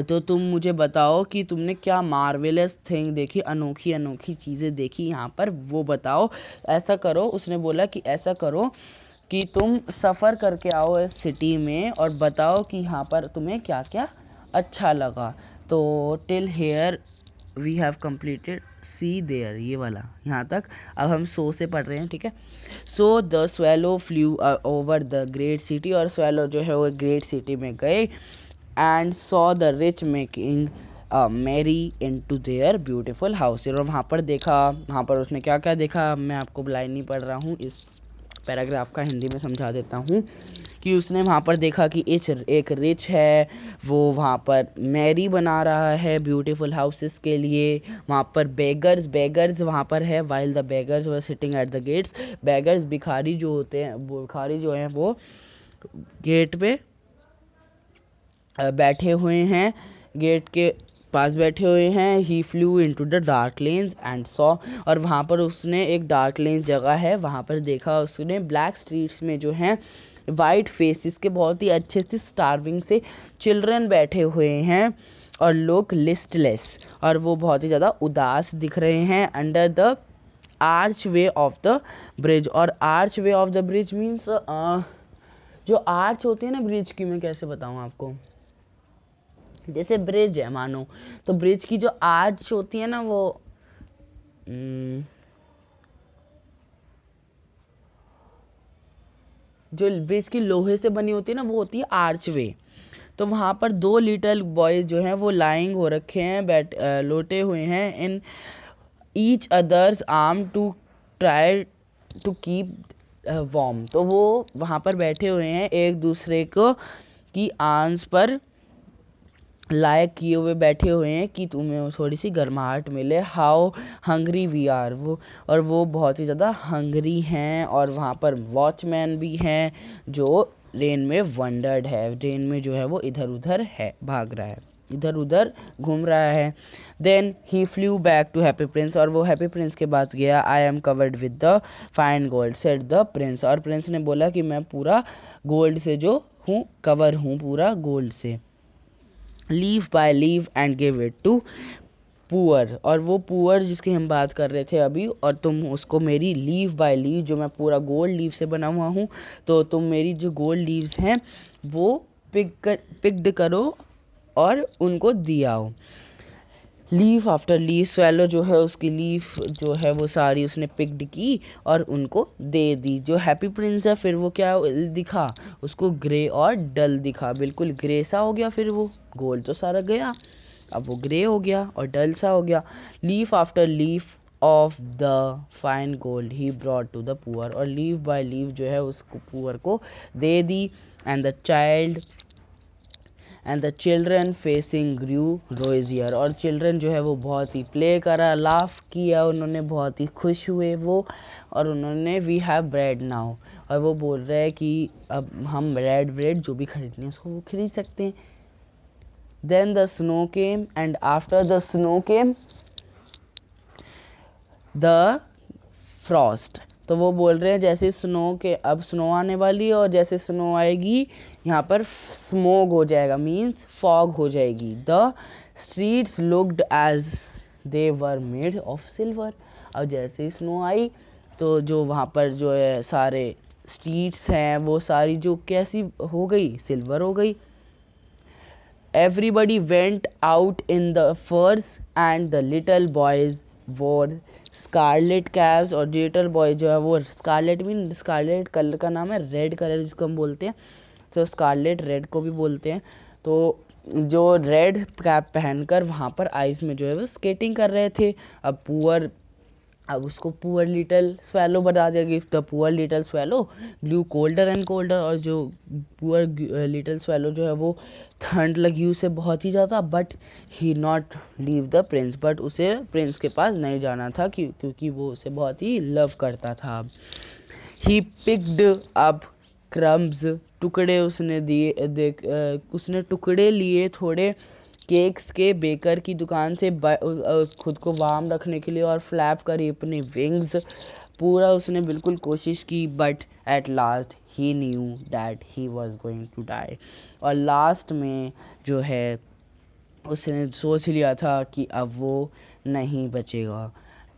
तो तुम मुझे बताओ कि तुमने क्या मार्वेलस थिंग देखी, अनोखी अनोखी चीज़ें देखी यहाँ पर, वो बताओ। ऐसा करो, उसने बोला कि ऐसा करो कि तुम सफ़र करके आओ इस सिटी में और बताओ कि यहाँ पर तुम्हें क्या क्या अच्छा लगा। तो till here we have completed see there, ये वाला यहाँ तक। अब हम सो से पढ़ रहे हैं, ठीक है। So the swallow flew over the great city. और स्वेलो जो है वो ग्रेट सिटी में गए and saw the rich making merry into their beautiful house. और वहाँ पर देखा, वहाँ पर उसने क्या क्या देखा, मैं आपको लाइन नहीं पढ़ रहा हूँ, इस पैराग्राफ का हिंदी में समझा देता हूँ कि उसने वहाँ पर देखा कि एक रिच है, वो वहाँ पर मैरी बना रहा है ब्यूटीफुल हाउसेस के लिए। वहाँ पर बेगर्स वहाँ पर है, while the beggars were sitting at the gates. Beggars भिखारी जो होते हैं, वो भिखारी जो हैं वो गेट पे बैठे हुए हैं, गेट के पास बैठे हुए हैं। He flew into the dark lanes and saw. और वहाँ पर उसने एक डार्क लेन जगह है, वहाँ पर देखा उसने ब्लैक स्ट्रीट्स में जो हैं वाइट फेसेस के बहुत ही अच्छे से स्टार्विंग से चिल्ड्रन बैठे हुए हैं और लोग लिस्टलेस, और वो बहुत ही ज़्यादा उदास दिख रहे हैं। Under the archway of the bridge. और archway of the bridge means जो आर्च होती है ना ब्रिज की, मैं कैसे बताऊँ आपको, जैसे ब्रिज है मानो, तो ब्रिज की जो आर्च होती है ना वो जो ब्रिज की लोहे से बनी होती है ना वो होती है आर्च वे। तो वहाँ पर दो लिटिल बॉयज जो हैं वो लाइंग हो रखे हैं, लोटे हुए हैं in each others arm to try to keep warm. तो वो वहाँ पर बैठे हुए हैं एक दूसरे को की आर्म्स पर लायक किए हुए बैठे हुए हैं कि तुम्हें थोड़ी सी गर्माहट मिले। How hungry we are. वो बहुत ही ज़्यादा हंग्री हैं। और वहाँ पर वॉचमैन भी हैं जो रेन में वंडर्ड है, रेन में जो है वो इधर उधर है, भाग रहा है, इधर उधर घूम रहा है। Then he flew back to happy prince. और वो हैप्पी प्रिंस के पास गया। I am covered with the fine gold said the prince. और प्रिंस ने बोला कि मैं पूरा गोल्ड से जो हूँ, कवर हूँ पूरा गोल्ड से। Leaf by leaf and give it to poor. और वो पुअर जिसकी हम बात कर रहे थे अभी, और तुम उसको मेरी लीव बाय लीव, जो मैं पूरा गोल्ड लीव से बना हुआ हूँ, तो तुम मेरी जो गोल्ड लीव्स हैं वो पिक्ड करो और उनको दियाओ। लीफ आफ्टर लीफ, स्वेलो जो है उसकी लीफ जो है वो सारी उसने पिक्ड की और उनको दे दी। जो हैप्पी प्रिंस है फिर वो क्या दिखा, उसको ग्रे और डल दिखा, बिल्कुल ग्रे सा हो गया। फिर वो गोल्ड तो सारा गया, अब वो ग्रे हो गया और डल सा हो गया। Leaf after leaf of the fine gold he brought to the poor, और लीव बाय लीव जो है उसको पुअर को दे दी. And the children faces grew rosier, और चिल्ड्रन जो है वो बहुत ही प्ले करा, लाफ किया उन्होंने, बहुत ही खुश हुए वो, और उन्होंने वी हैव ब्रेड नाउ, और वो बोल रहे हैं कि अब हम ब्रेड जो भी खरीदने हैं उसको वो खरीद सकते हैं. Then the snow came, and after the snow came the frost. तो वो बोल रहे हैं जैसे अब स्नो आने वाली है, और जैसे स्नो आएगी यहाँ पर स्मोग हो जाएगा, मीन्स फॉग हो जाएगी. The streets looked as they were made of silver. अब जैसे ही स्नो आई तो जो वहाँ पर जो है सारे स्ट्रीट्स हैं वो सारी जो कैसी हो गई, सिल्वर हो गई. Everybody went out in the फर्स एंड द लिटल बॉयज वोर स्कारलेट कैप्स, और लिटल बॉय जो है वो स्कारलेट कलर का नाम है, रेड कलर जिसको हम बोलते हैं, तो स्कारलेट रेड को भी बोलते हैं. तो जो रेड कैप पहनकर वहाँ पर आइस में जो है वो स्केटिंग कर रहे थे. अब उसको पुअर लिटल स्वेलो बता देगी. The poor little swallow glue colder and colder, और जो पुअर लिटल स्वेलो जो है वो ठंड लगी उसे बहुत ही ज़्यादा. But he not leave the Prince, but उसे प्रिंस के पास नहीं जाना था क्योंकि वो उसे बहुत ही लव करता था. ही पिक्ड अप क्रम्स, टुकड़े उसने उसने टुकड़े लिए थोड़े केक्स के बेकर की दुकान से खुद को वार्म रखने के लिए, और फ्लैप करी अपने विंग्स. पूरा उसने बिल्कुल कोशिश की, but at last he knew that he was going to die. और लास्ट में जो है उसने सोच लिया था कि अब वो नहीं बचेगा.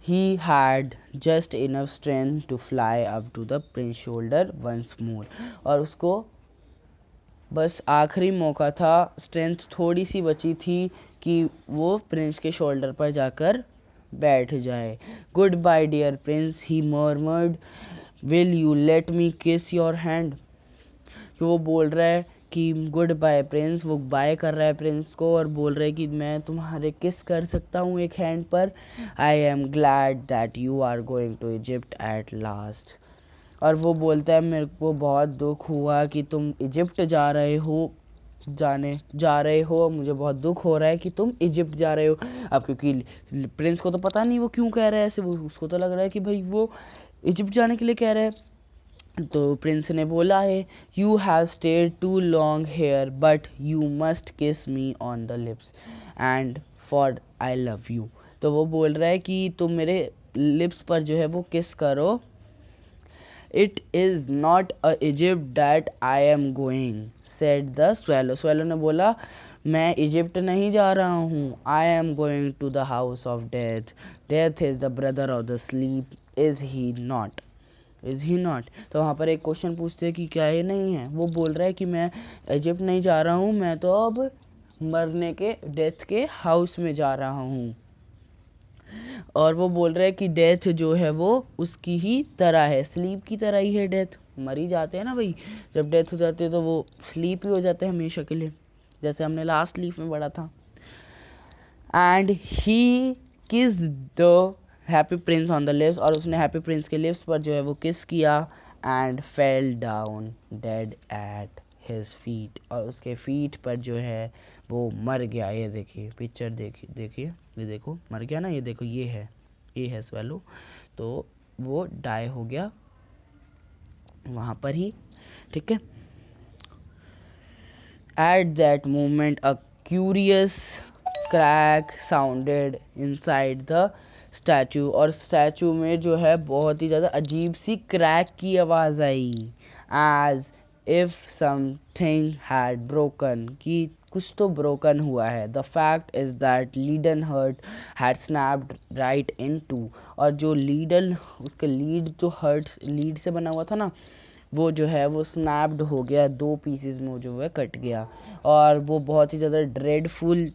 He had just enough strength to fly up to the prince's shoulder once more. और उसको बस आखिरी मौका था, स्ट्रेंथ थोड़ी सी बची थी कि वो प्रिंस के शोल्डर पर जाकर बैठ जाए. Goodbye dear prince, he murmured, will you let me kiss your hand. कि वो बोल रहा है कि गुड बाय प्रिंस, वो बाय कर रहा है प्रिंस को और बोल रहा है कि मैं तुम्हारे किस कर सकता हूँ एक हैंड पर. I am glad that you are going to Egypt at last. और वो बोलता है मेरे को बहुत दुख हुआ कि तुम इजिप्ट जा रहे हो, मुझे बहुत दुख हो रहा है कि तुम इजिप्ट जा रहे हो. अब क्योंकि प्रिंस को तो पता नहीं वो क्यों कह रहा है ऐसे, वो उसको तो लग रहा है कि भाई वो इजिप्ट जाने के लिए कह रहा है. तो प्रिंस ने बोला है you have stayed too long here but you must kiss me on the lips and for I love you. तो वो बोल रहा है कि तुम मेरे लिप्स पर जो है वो किस करो. It is not a Egypt that I am going said the swallow. Swallow ने बोला मैं इजिप्ट नहीं जा रहा हूँ. I am going to the house of death. Death is the brother of the sleep. Is he not. तो वहाँ पर एक क्वेश्चन पूछते हैं कि क्या ये नहीं है. वो बोल रहा है कि मैं इजिप्ट नहीं जा रहा हूँ, मैं तो अब मरने के डेथ के हाउस में जा रहा हूँ. और वो बोल रहा है कि डेथ जो है वो उसकी ही तरह है, स्लीप की तरह ही है डेथ. मर ही जाते हैं ना भाई, जब डेथ हो जाती है तो वो स्लीप ही हो जाते हैं हमेशा के लिए, जैसे हमने लास्ट लीफ में पढ़ा था. एंड ही किस the happy Prince on the lips, और उसने हैप्पी प्रिंस के लिप्स पर जो है वो किस किया. And fell down dead at his feet, और उसके फीट पर जो है वो मर गया. ये देखिए पिक्चर, देखिए ये देखो मर गया ना, ये देखो ये है स्वेलो. तो वो डाई हो गया वहाँ पर ही, ठीक है. At that moment a curious crack sounded inside the statue, और स्टैचू में जो है बहुत ही ज़्यादा अजीब सी क्रैक की आवाज़ आई. As if something had broken, कि कुछ तो ब्रोकन हुआ है. The fact is that leaden heart had snapped right in two, और जो उसके लीड से बना हुआ था ना, वो जो है वो स्नैप्ड हो गया, 2 पीसेस में जो है कट गया. और वो बहुत ही ज़्यादा ड्रेडफुल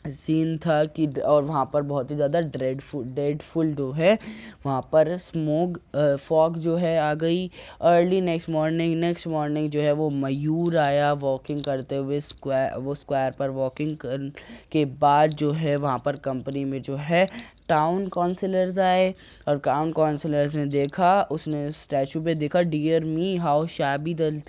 सीन था कि और वहाँ पर बहुत ही ज़्यादा डेडफुल जो है वहाँ पर स्मोक फॉग जो है आ गई। अर्ली नेक्स्ट मॉर्निंग जो है वो मयूर आया वॉकिंग करते हुए स्क्वायर पर वॉकिंग के बाद जो है वहाँ पर कंपनी में जो है टाउन काउंसिलर्स आए। और टाउन काउंसिलर्स ने देखा, उसने स्टैचू पे देखा, dear me how shabby the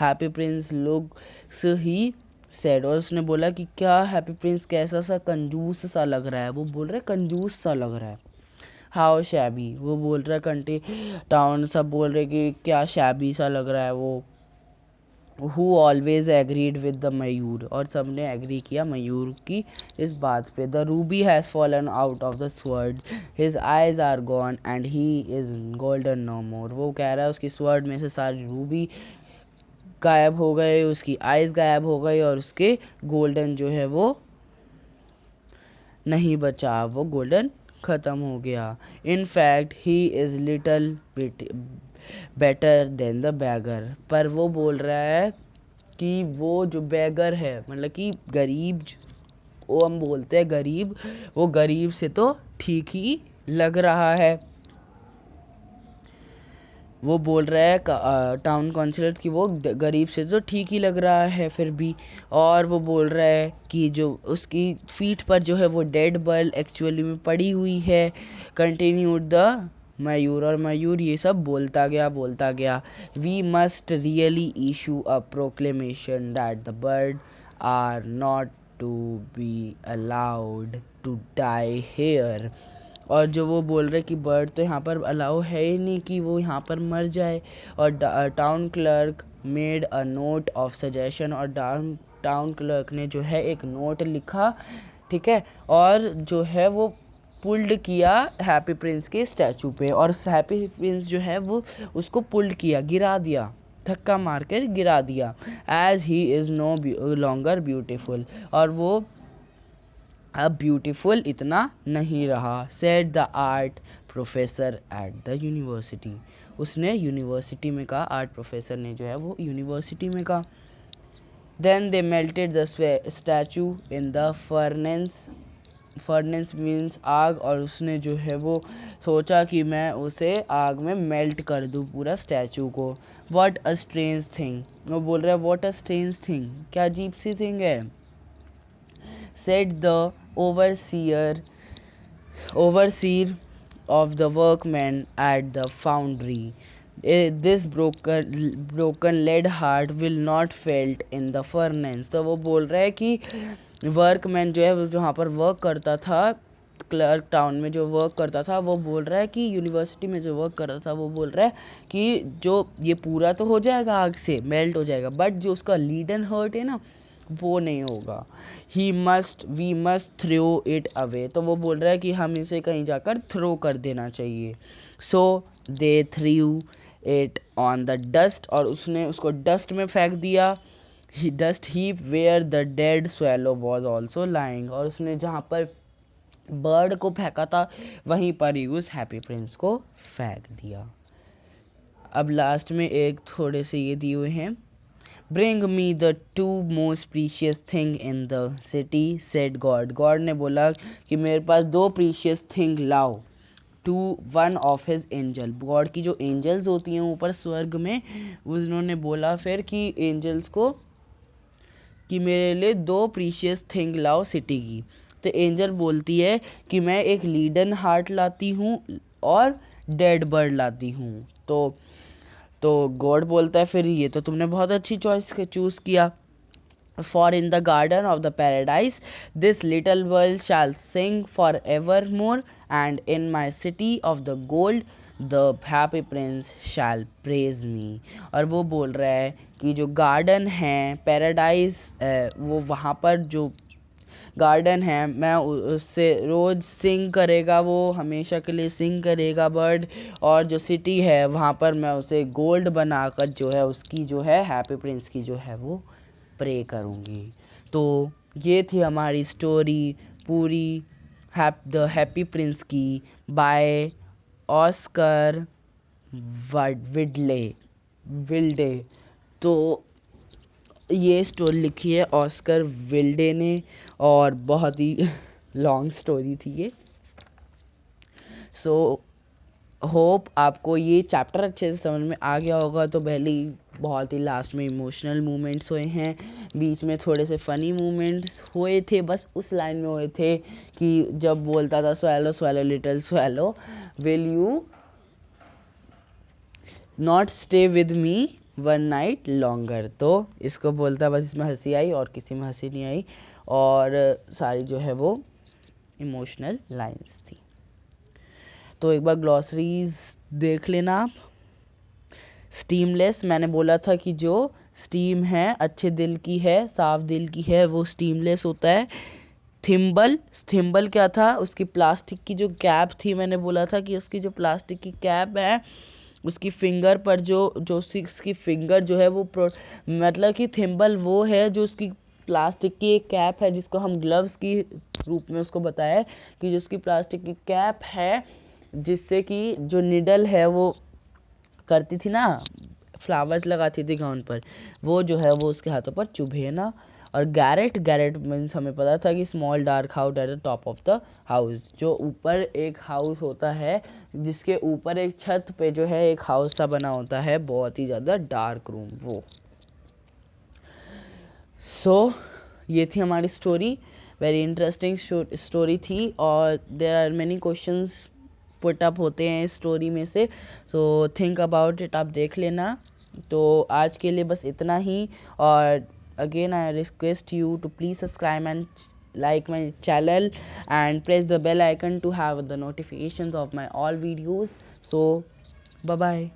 happy prince looks he said. और उसने बोला कि क्या हैप्पी प्रिंस कैसा सा कंजूस सा लग रहा है। वो बोल रहा है कंजूस सा लग रहा है। हाउ शैबी, वो बोल रहा है कंटी टाउन सब बोल रहे कि क्या शैबी सा लग रहा है वो। Who always agreed with the mayor, और सबने एग्री किया मयूर की इस बात पे। The ruby has fallen out of the sword, his eyes are gone and he is golden no more. वो कह रहा है उसकी स्वर्ड में से सारी रूबी गायब हो गए, उसकी आइज़ गायब हो गई और उसके गोल्डन जो है वो नहीं बचा, वो गोल्डन ख़त्म हो गया। In fact he is little better than the bagger. पर वो बोल रहा है कि वो जो बैगर है मतलब कि गरीब, वो हम बोलते हैं गरीब, वो गरीब से तो ठीक ही लग रहा है। वो बोल रहा है टाउन काउंसिलर कि वो गरीब से तो ठीक ही लग रहा है फिर भी। और वो बोल रहा है कि जो उसकी फीट पर जो है वो डेड बर्ड एक्चुअली में पड़ी हुई है। कंटिन्यूड द मयूर, और मयूर ये सब बोलता गया। We must really issue a proclamation that the bird are not to be allowed to die here. और जो वो बोल रहे कि बर्ड तो यहाँ पर अलाउ है ही नहीं कि वो यहाँ पर मर जाए। और town clerk made a note of suggestion, और टाउन क्लर्क ने जो है एक नोट लिखा, ठीक है, और जो है वो पुल्ड किया हैप्पी प्रिंस के स्टैचू पे। और हैप्पी प्रिंस जो है वो उसको पुल्ड किया, गिरा दिया, धक्का मार कर गिरा दिया। As he is no longer beautiful, और वो अब ब्यूटीफुल इतना नहीं रहा। Said the art professor at the university, उसने यूनिवर्सिटी में कहा, आर्ट प्रोफेसर ने जो है वो यूनिवर्सिटी में कहा। Then they melted the statue in the furnace means आग, और उसने जो है वो सोचा कि मैं उसे आग में मेल्ट कर दूँ पूरा स्टैचू को। व्हाट अ स्ट्रेंज थिंग, वो बोल रहा है व्हाट अ स्ट्रेंज थिंग, क्या अजीब सी थिंग है। Said the overseer of the workmen at the foundry. This broken lead heart will not felt in the furnace। तो वो बोल रहा है कि वर्कमैन जो है वो जो वहाँ पर वर्क करता था, क्लर्क टाउन में जो वर्क करता था, वो बोल रहा है कि यूनिवर्सिटी में जो वर्क कर रहा था, वो बोल रहा है कि जो ये पूरा तो हो जाएगा, आग से मेल्ट हो जाएगा, बट जो उसका लीड एंड हर्ट है ना वो नहीं होगा। We must throw it away, तो वो बोल रहा है कि हम इसे कहीं जाकर थ्रो कर देना चाहिए। So they threw it on the dust, और उसने उसको डस्ट में फेंक दिया। Dust heap where the dead swallow was also lying, और उसने जहाँ पर बर्ड को फेंका था वहीं पर ही उस हैप्पी प्रिंस को फेंक दिया। अब लास्ट में एक थोड़े से ये दिए हुए हैं। Bring me the two most precious thing in the city, said God. God ने बोला कि मेरे पास दो precious thing लाओ। To one of his angel, God की जो angels होती हैं ऊपर स्वर्ग में, उन्होंने बोला फिर कि angels को कि मेरे लिए दो प्रीशियस थिंग लाओ सिटी की। तो एंजल बोलती है कि मैं एक लीडन हार्ट लाती हूँ और डेड बर्ड लाती हूँ। तो गॉड बोलता है फिर ये तो तुमने बहुत अच्छी चॉइस चूज़ किया। For in the garden of the paradise this little world shall sing forevermore, and in my city of the gold the happy prince shall praise me। और वो बोल रहा है कि जो गार्डन है पैराडाइज, वो वहाँ पर जो गार्डन है मैं उससे रोज़ सिंग करेगा, वो हमेशा के लिए सिंग करेगा बर्ड। और जो सिटी है वहाँ पर मैं उसे गोल्ड बनाकर जो है उसकी जो है हैप्पी प्रिंस की जो है वो प्रे करूँगी। तो ये थी हमारी स्टोरी पूरी द हैप्पी प्रिंस की बाय ऑस्कर विल्डे। तो ये स्टोरी लिखी है ऑस्कर विल्डे ने और बहुत ही लॉन्ग स्टोरी थी ये। सो होप आपको ये चैप्टर अच्छे से समझ में आ गया होगा। तो पहले ही बहुत ही लास्ट में इमोशनल मोमेंट्स हुए हैं, बीच में थोड़े से फ़नी मोमेंट्स हुए थे, बस उस लाइन में हुए थे कि जब बोलता था swallow swallow little swallow will you not stay with me one night longer. तो इसको बोलता, बस इसमें हंसी आई और किसी में हंसी नहीं आई, और सारी जो है वो इमोशनल लाइंस थी। तो एक बार ग्लॉसरीज देख लेना आप। स्टीमलेस, मैंने बोला था कि जो स्टीम है अच्छे दिल की है, साफ दिल की है, वो स्टीमलेस होता है। थिम्बल, थिम्बल क्या था, उसकी प्लास्टिक की जो कैप थी, मैंने बोला था कि उसकी जो प्लास्टिक की कैप है उसकी फिंगर पर जो जो उसकी फिंगर जो है वो मतलब कि थिम्बल वो है जो उसकी प्लास्टिक की एक कैप है, जिसको हम ग्लव्स की रूप में उसको बताया है कि जो उसकी प्लास्टिक की कैप है, जिससे कि जो निडल है वो करती थी ना, फ्लावर्स लगाती थी गाउन पर, वो जो है वो उसके हाथों पर चुभे ना। और गैरेट, गैरेट मीन्स हमें पता था कि small dark house at the top of the house, जो ऊपर एक हाउस होता है, जिसके ऊपर एक छत पे जो है एक हाउस सा बना होता है, बहुत ही ज़्यादा डार्क रूम वो। सो ये थी हमारी स्टोरी, वेरी इंटरेस्टिंग स्टोरी थी, और there are many questions put up होते हैं इस स्टोरी में से। सो थिंक अबाउट इट, आप देख लेना। तो आज के लिए बस इतना ही, और again I request you to please subscribe and like my channel and press the bell icon to have the notifications of my all videos. So bye bye.